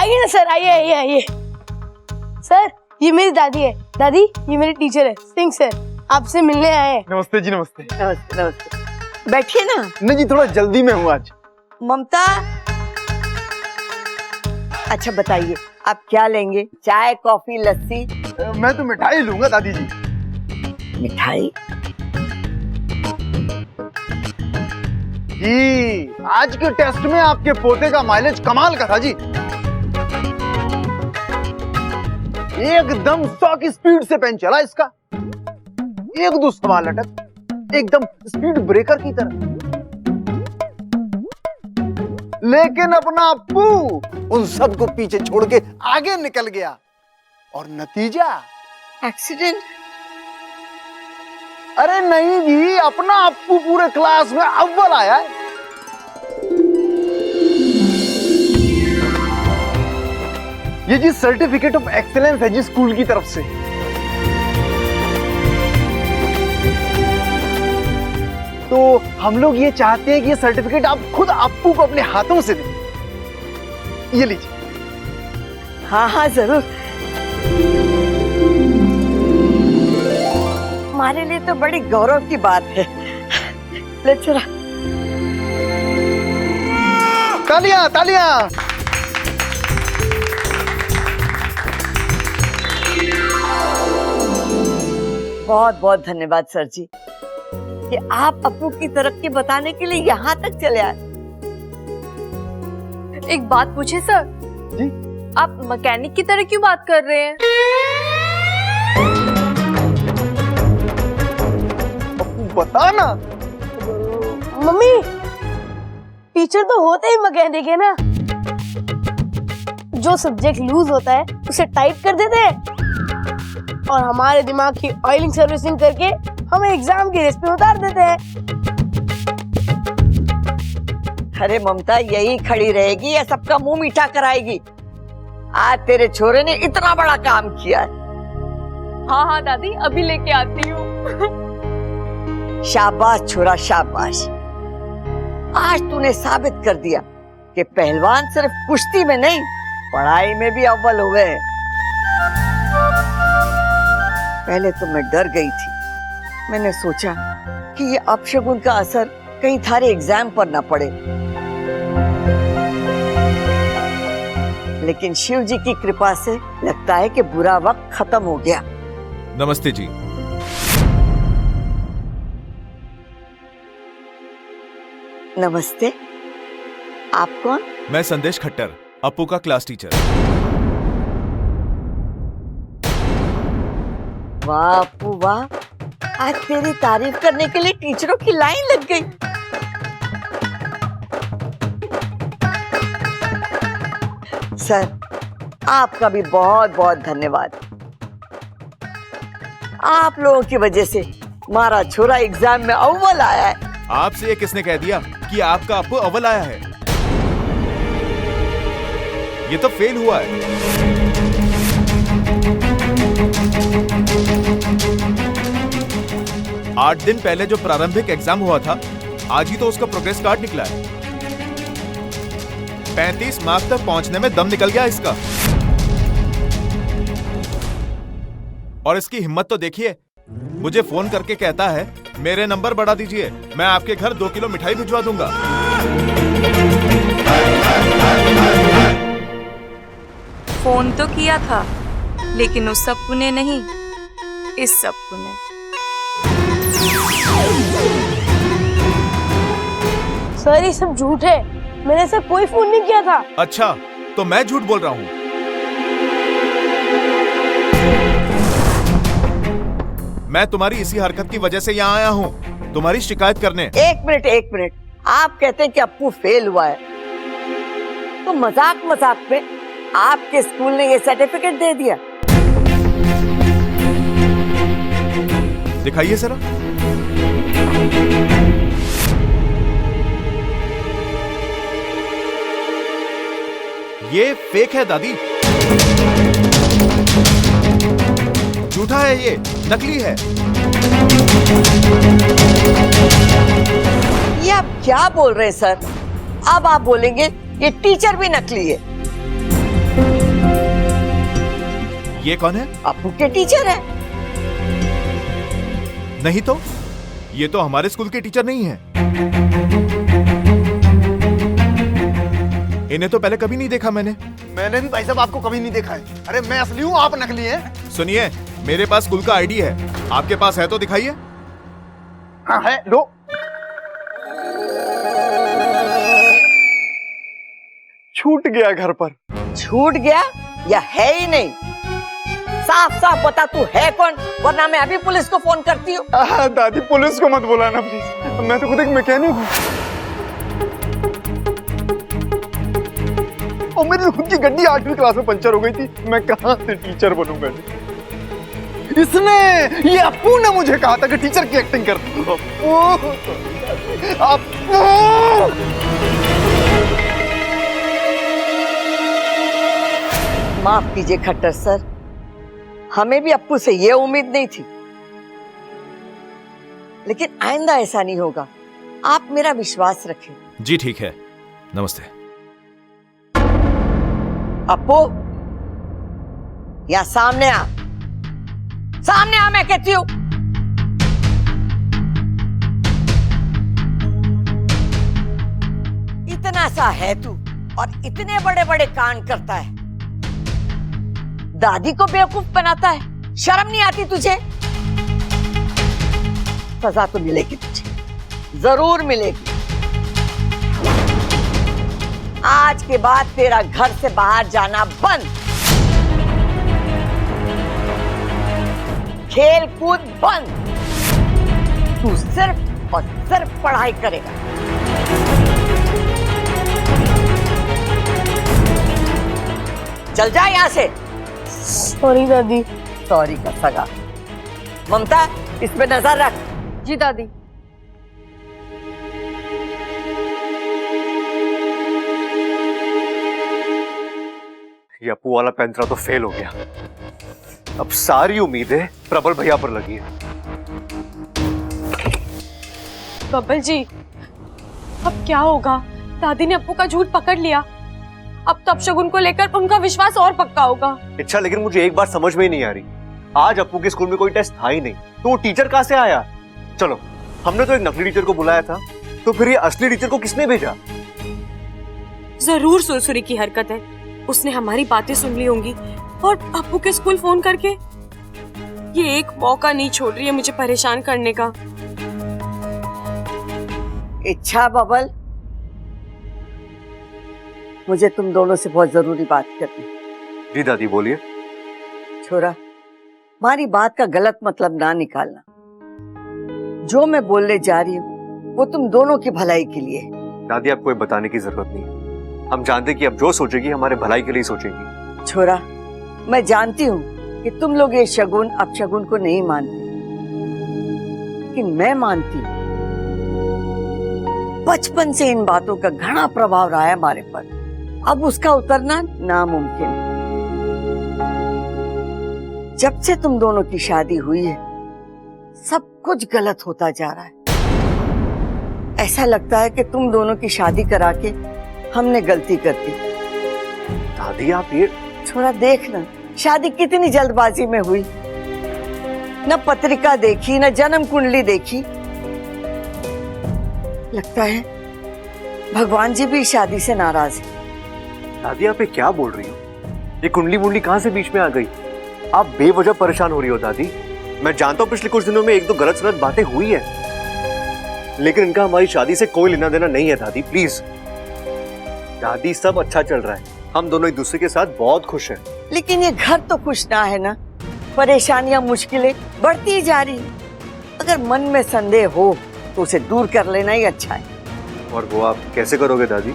आइए ना सर, आइए आइए आइए। सर ये मेरी दादी है। दादी ये मेरी टीचर है सिंह सर, आपसे मिलने आए हैं। नमस्ते जी, नमस्ते। नमस्ते नमस्ते, बैठिए ना। नहीं जी, थोड़ा जल्दी में हूँ आज। ममता, अच्छा बताइए आप क्या लेंगे? चाय, कॉफी, लस्सी? मैं तो मिठाई लूंगा दादी जी। मिठाई? जी, आज के टेस्ट में आपके पोते का माइलेज कमाल का था जी। एकदम 100 की स्पीड से पेन चला इसका, एक दो सवाल अटक, एकदम स्पीड ब्रेकर की तरह। लेकिन अपना अप्पू उन सबको पीछे छोड़ के आगे निकल गया और नतीजा एक्सीडेंट? अरे नहीं जी, अपना अप्पू पूरे क्लास में अव्वल आया है। ये जी सर्टिफिकेट ऑफ एक्सीलेंस है जी स्कूल की तरफ से। तो हम लोग ये चाहते हैं कि ये सर्टिफिकेट आप खुद अप्पू को अपने हाथों से दें। ये लीजिए। हाँ हाँ जरूर। हमारे लिए तो बड़ी गौरव की बात है। ले चला। तालियां तालियां। बहुत बहुत धन्यवाद सर जी कि आप अप्पू की तरक्की बताने के लिए यहाँ तक चले आए। एक बात पूछे सर जी? आप मैकेनिक की तरह क्यों बात कर रहे हैं? अप्पू बता ना। मम्मी टीचर तो होते ही मैकेनिक है ना, जो सब्जेक्ट लूज होता है उसे टाइट कर देते हैं और हमारे दिमाग की ऑयलिंग सर्विसिंग करके हमें एग्जाम की रेस पे उतार देते हैं। अरे ममता यही खड़ी रहेगी या सबका मुंह मीठा कराएगी? आज तेरे छोरे ने इतना बड़ा काम किया है। हाँ हाँ दादी, अभी लेके आती हूँ। शाबाश छोरा शाबाश। आज तूने साबित कर दिया कि पहलवान सिर्फ कुश्ती में नहीं, पढ़ाई में भी अव्वल हुए हैं। पहले तो मैं डर गई थी, मैंने सोचा कि ये अपशगुन का असर कहीं थारे एग्जाम पर ना पड़े, लेकिन शिव जी की कृपा से लगता है कि बुरा वक्त खत्म हो गया। नमस्ते जी। नमस्ते, आप कौन? मैं संदेश खट्टर, अप्पू का क्लास टीचर। वाह अप्पू वाह, आज तेरी तारीफ करने के लिए टीचरों की लाइन लग गई। सर आपका भी बहुत बहुत धन्यवाद। आप लोगों की वजह से हमारा छोरा एग्जाम में अव्वल आया है। आपसे ये किसने कह दिया कि आपका अप्पू अव्वल आया है? ये तो फेल हुआ है। आठ दिन पहले जो प्रारंभिक एग्जाम हुआ था, आज ही तो उसका प्रोग्रेस कार्ड निकला है। 35 मार्क्स तक पहुंचने में दम निकल गया इसका। और इसकी हिम्मत तो देखिए, मुझे फोन करके कहता है मेरे नंबर बढ़ा दीजिए, मैं आपके घर 2 किलो मिठाई भिजवा दूंगा। फोन तो किया था, लेकिन उस अप्पू ने नहीं, इस अप्पू ने। सर ये सब झूठ है, मैंने ऐसा कोई फोन नहीं किया था। अच्छा, तो मैं झूठ बोल रहा हूँ। मैं तुम्हारी इसी हरकत की वजह से यहाँ आया हूँ, तुम्हारी शिकायत करने। एक मिनट, आप कहते हैं कि अप्पू फेल हुआ है, तो मजाक मजाक में आपके स्कूल ने ये सर्टिफिकेट दे दिया। दिखाइए जरा। ये फेक है दादी, झूठा है, ये नकली है। ये आप क्या बोल रहे हैं सर? अब आप बोलेंगे ये टीचर भी नकली है। ये कौन है? अप्पू के टीचर है। नहीं तो, ये तो हमारे स्कूल के टीचर नहीं है। इन्हें तो पहले कभी नहीं देखा मैंने। मैंने भी भाई साहब आपको कभी नहीं देखा है। अरे मैं असली हूँ, आप नकली हैं। सुनिए, मेरे पास स्कूल का आईडी है, आपके पास है तो दिखाइए। हाँ है, लो। छूट गया घर पर। छूट गया या है ही नहीं? साफ साफ बता तू है कौन, वरना मैं अभी पुलिस को फोन करती हूँ। दादी पुलिस को मत बुलाना प्लीज, मैं तो खुद एक मैकेनिक हूँ और मेरी खुद की गड्डी 8वीं क्लास में पंचर हो गई थी। मैं कहाँ से टीचर बनूंगा? इसने, ये अप्पू ने मुझे कहा था कि टीचर की एक्टिंग कर। अप्पू माफ कीजिए खट्टर सर, हमें भी अप्पू से ये उम्मीद नहीं थी, लेकिन आइंदा ऐसा नहीं होगा, आप मेरा विश्वास रखें। जी ठीक है, नमस्ते। अप्पू, या सामने आ, सामने आ, मैं कहती हूं। इतना सा है तू और इतने बड़े बड़े कांड करता है, दादी को बेवकूफ बनाता है। शर्म नहीं आती तुझे? सजा तो मिलेगी तुझे, जरूर मिलेगी। आज के बाद तेरा घर से बाहर जाना बंद, खेल कूद बंद, तू सिर्फ और सिर्फ पढ़ाई करेगा। चल जा यहां से। सॉरी दादी। सॉरी का सगा। ममता, इस पे नजर रख। जी दादी। ये अप्पू वाला पैंतरा तो फेल हो गया। अब सारी उम्मीदें प्रबल भैया पर लगी है। बब्बल जी, अब क्या होगा? दादी ने अप्पू का झूठ पकड़ लिया, अब तो अपशगुन को लेकर उनका विश्वास और पक्का होगा। अच्छा, लेकिन मुझे एक बात समझ में ही नहीं आ रही। आज अप्पू के स्कूल में कोई टेस्ट था ही नहीं, तो वो टीचर कहाँ से आया? चलो, हमने तो एक नकली टीचर को बुलाया था, तो फिर ये असली टीचर को किसने भेजा? जरूर सुरसुरी की हरकत है, उसने हमारी बातें सुन ली होंगी और अप्पू के स्कूल फोन करके। ये एक मौका नहीं छोड़ रही है मुझे परेशान करने का। इच्छा बबल, मुझे तुम दोनों से बहुत जरूरी बात करनी। जी दादी बोलिए। छोरा, हमारी बात का गलत मतलब ना निकालना। जो मैं बोलने जा रही हूँ वो तुम दोनों की भलाई के लिए। दादी, आपको ये बताने की जरूरत नहीं है, हम जानते कि अब जो सोचेगी हमारे भलाई के लिए सोचेगी। छोरा, मैं जानती हूँ कि तुम लोग ये शगुन अपशगुन को नहीं मानते, लेकिन मैं मानती हूँ। बचपन से इन बातों का घना प्रभाव रहा है हमारे पर, अब उसका उतरना नामुमकिन है। जब से तुम दोनों की शादी हुई है, सब कुछ गलत होता जा रहा है। ऐसा लगता है कि तुम दोनों की शादी करा के हमने गलती कर दी। दादी, आप ये थोड़ा देखना, शादी कितनी जल्दबाजी में हुई, न पत्रिका देखी न जन्म कुंडली देखी। लगता है भगवान जी भी शादी से नाराज है। दादी, आप ये क्या बोल रही हो? ये कुंडली मुंडली कहाँ से बीच में आ गई? आप बेवजह परेशान हो रही हो दादी। मैं जानता हूँ पिछले कुछ दिनों में एक दो गलत सलत बातें हुई है, लेकिन इनका हमारी शादी से कोई लेना देना नहीं है दादी, प्लीज। दादी, सब अच्छा चल रहा है, हम दोनों एक दूसरे के साथ बहुत खुश हैं। लेकिन ये घर तो खुश ना है ना, परेशानियां मुश्किलें बढ़ती जा रही। अगर मन में संदेह हो तो उसे दूर कर लेना ही अच्छा है। और वो आप कैसे करोगे दादी?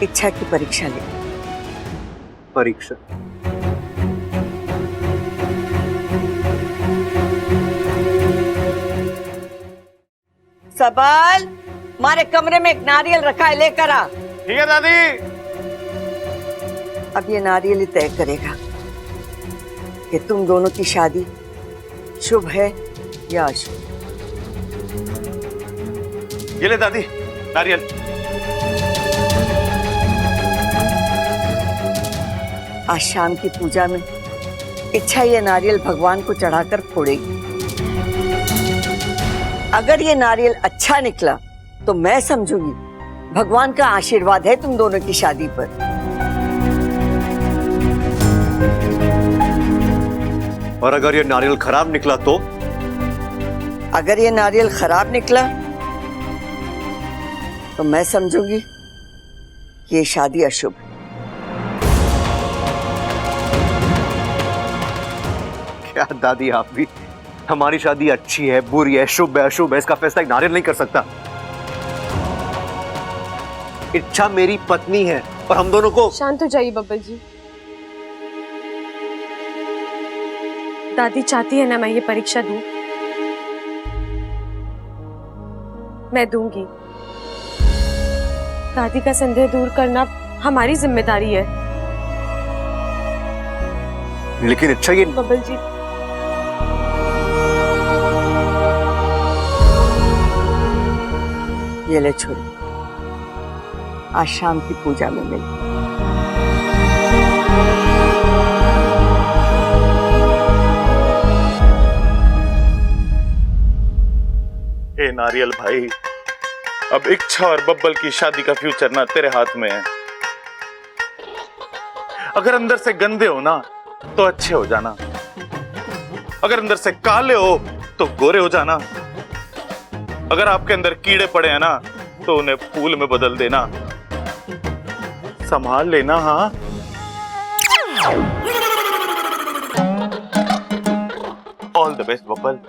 इच्छा की परीक्षा ले। परीक्षा? सबल, हमारे कमरे में एक नारियल रखा है, लेकर आ। ठीक है दादी। अब ये नारियल ही तय करेगा कि तुम दोनों की शादी शुभ है या अशुभ। ये ले दादी, नारियल। आज शाम की पूजा में इच्छा ये नारियल भगवान को चढ़ाकर फोड़ेगी। अगर ये नारियल अच्छा निकला तो मैं समझूंगी भगवान का आशीर्वाद है तुम दोनों की शादी पर। और अगर ये नारियल खराब निकला तो? अगर ये नारियल खराब निकला तो मैं समझूंगी कि ये शादी अशुभ है। क्या दादी, आप भी? हमारी शादी अच्छी है, बुरी है, शुभ है, अशुभ है, इसका फैसला एक नारियल नहीं कर सकता। इच्छा मेरी पत्नी है और हम दोनों को। शांत हो जाइए बब्बल जी। दादी चाहती है ना मैं ये परीक्षा दूं, मैं दूंगी। दादी का संदेह दूर करना हमारी जिम्मेदारी है। लेकिन इच्छा ये। बब्बल जी, ये ले छोरी, आज शाम की पूजा में मिल। ए नारियल भाई, अब इच्छा और बब्बल की शादी का फ्यूचर ना तेरे हाथ में है। अगर अंदर से गंदे हो ना तो अच्छे हो जाना, अगर अंदर से काले हो तो गोरे हो जाना, अगर आपके अंदर कीड़े पड़े हैं ना तो उन्हें फूल में बदल देना। संभाल लेना। हाँ, ऑल द बेस्ट बब्बल।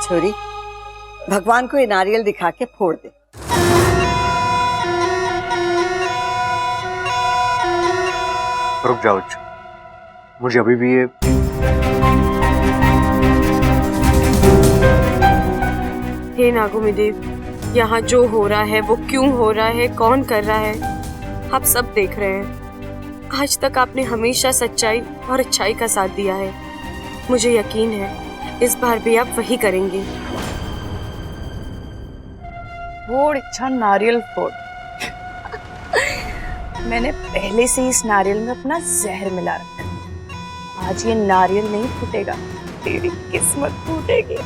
छोरी, भगवान को ये नारियल दिखा के फोड़ दे। रुक जाओ इच्छा, मुझे अभी भी ये। हे नागोमी देव, यहाँ जो हो रहा है वो क्यों हो रहा है, कौन कर रहा है, आप सब देख रहे हैं। आज तक आपने हमेशा सच्चाई और अच्छाई का साथ दिया है। मुझे यकीन है इस बार भी आप वही करेंगे। फोड़ इच्छा नारियल फोड़। मैंने पहले से इस नारियल में अपना जहर मिला रखा है। आज ये नारियल नहीं फूटेगा, तेरी किस्मत फूटेगी।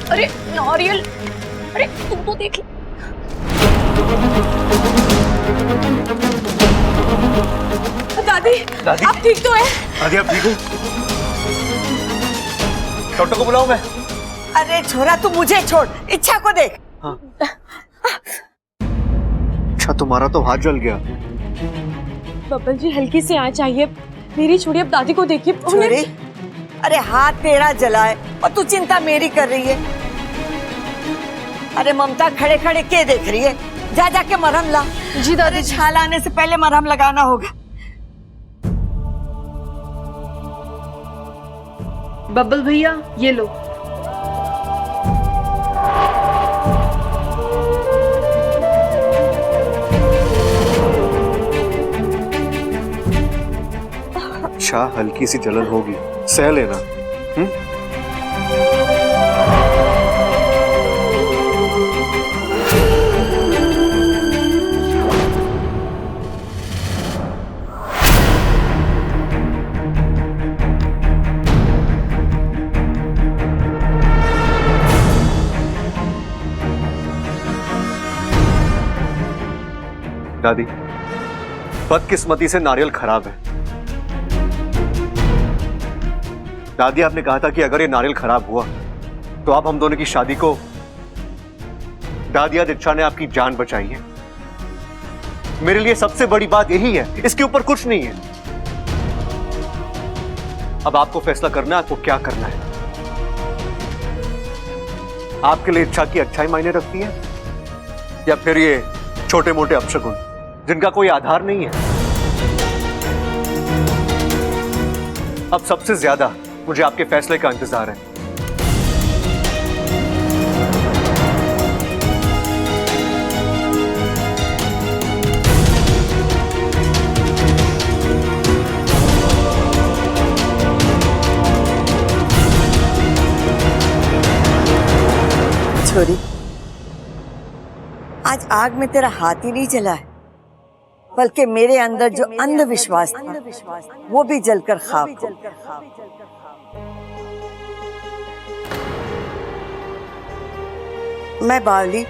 अरे नारियल, अरे तुम तो देख लो। दादी, दादी, आप ठीक तो है? दादी आप ठीक हो? डॉक्टर को बुलाऊं मैं? अरे छोरा, तू मुझे छोड़, इच्छा को देख। हाँ। अच्छा, तुम्हारा तो हाथ जल गया। बब्बल जी हल्की से आँच आई है, मेरी छोड़ी, अब दादी को देखिए। छोरी, अरे हाथ तेरा जलाए और तू चिंता मेरी कर रही है। अरे ममता, खड़े खड़े क्या देख रही है? जा जाके मरहम ला। जी दादी। छाल आने से पहले मरहम लगाना होगा। बब्बल भैया, ये लो। अच्छा, हल्की सी जलन होगी, सह लेना। दादी, बदकिस्मती से नारियल खराब है। दादी, आपने कहा था कि अगर ये नारियल खराब हुआ तो आप हम दोनों की शादी को। दादी, आज इच्छा ने आपकी जान बचाई है। मेरे लिए सबसे बड़ी बात यही है, इसके ऊपर कुछ नहीं है। अब आपको फैसला करना है, आपको क्या करना है। आपके लिए इच्छा की अच्छाई मायने रखती है या फिर ये छोटे मोटे अपशगुन जिनका कोई आधार नहीं है। अब सबसे ज्यादा मुझे आपके फैसले का इंतजार है। छोरी, आज आग में तेरा हाथ ही नहीं जला है, बल्कि मेरे अंदर जो अंधविश्वास था वो भी जलकर खाक हो। मैं बावली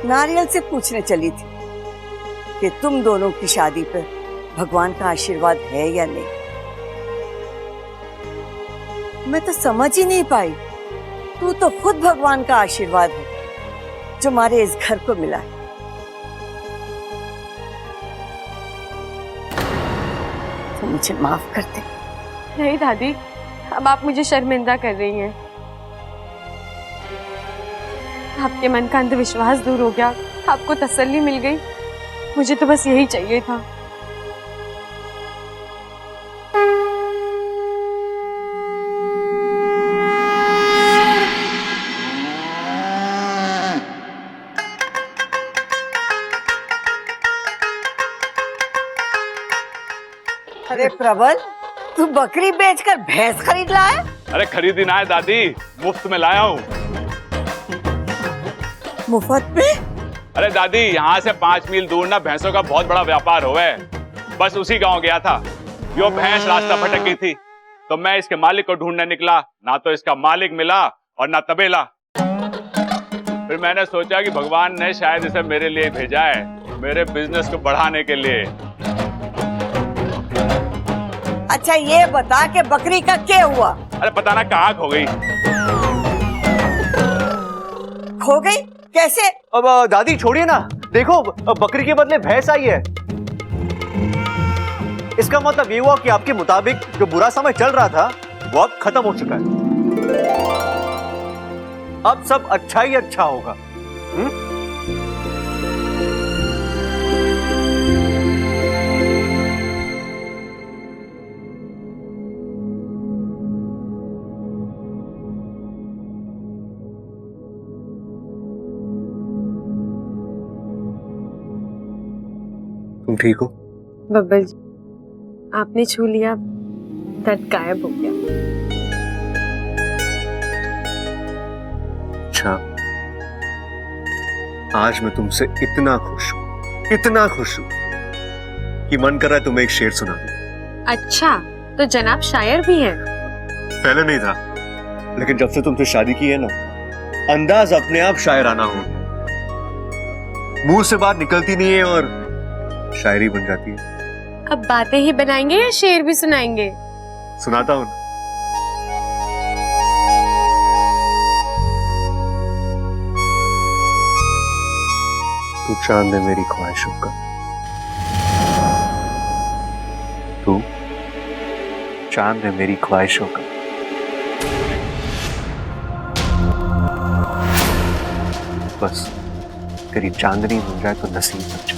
नारियल से पूछने चली थी कि तुम दोनों की शादी पर भगवान का आशीर्वाद है या नहीं। मैं तो समझ ही नहीं पाई, तू तो खुद भगवान का आशीर्वाद है जो हमारे इस घर को मिला है। तो मुझे माफ कर दे। नहीं दादी, अब आप मुझे शर्मिंदा कर रही हैं। आपके मन का अंधविश्वास दूर हो गया, आपको तसल्ली मिल गई। मुझे तो बस यही चाहिए था। अरे प्रबल, तू बकरी बेचकर भैंस खरीद लाया? अरे खरीदी ना है दादी, मुफ्त में लाया हूँ। मुफ्त में? अरे दादी, यहाँ से 5 मील दूर ना भैंसों का बहुत बड़ा व्यापार हो है। बस उसी गांव गया था, यो भैंस रास्ता भटक गई थी, तो मैं इसके मालिक को ढूंढने निकला। ना तो इसका मालिक मिला और ना तबेला। फिर मैंने सोचा कि भगवान ने शायद इसे मेरे लिए भेजा है, मेरे बिजनेस को बढ़ाने के लिए। अच्छा ये बता कि बकरी का क्या हुआ? अरे पता ना कहाँ खो गई। खो गई? कैसे? अब दादी छोड़िए ना, देखो बकरी के बदले भैंस आई है। इसका मतलब ये हुआ कि आपके मुताबिक जो बुरा समय चल रहा था वो अब खत्म हो चुका है। अब सब अच्छा ही अच्छा होगा। तुम ठीक हो? बब्बल जी, आपने छू लिया, दर्द गायब हो गया। अच्छा, आज मैं तुमसे इतना खुश हूं कि मन कर रहा है तुम्हें एक शेर सुना दूं। अच्छा, तो जनाब शायर भी हैं? पहले नहीं था, लेकिन जब से तुमसे शादी की है ना, अंदाज अपने आप शायराना हो, मुंह से बात निकलती नहीं है और शायरी बन जाती है। अब बातें ही बनाएंगे या शेर भी सुनाएंगे? सुनाता हूं। तू चांद है मेरी ख्वाहिशों का, तू चांद है मेरी ख्वाहिशों का, बस तेरी चांदनी बन जाए तो नसीब बन जाए।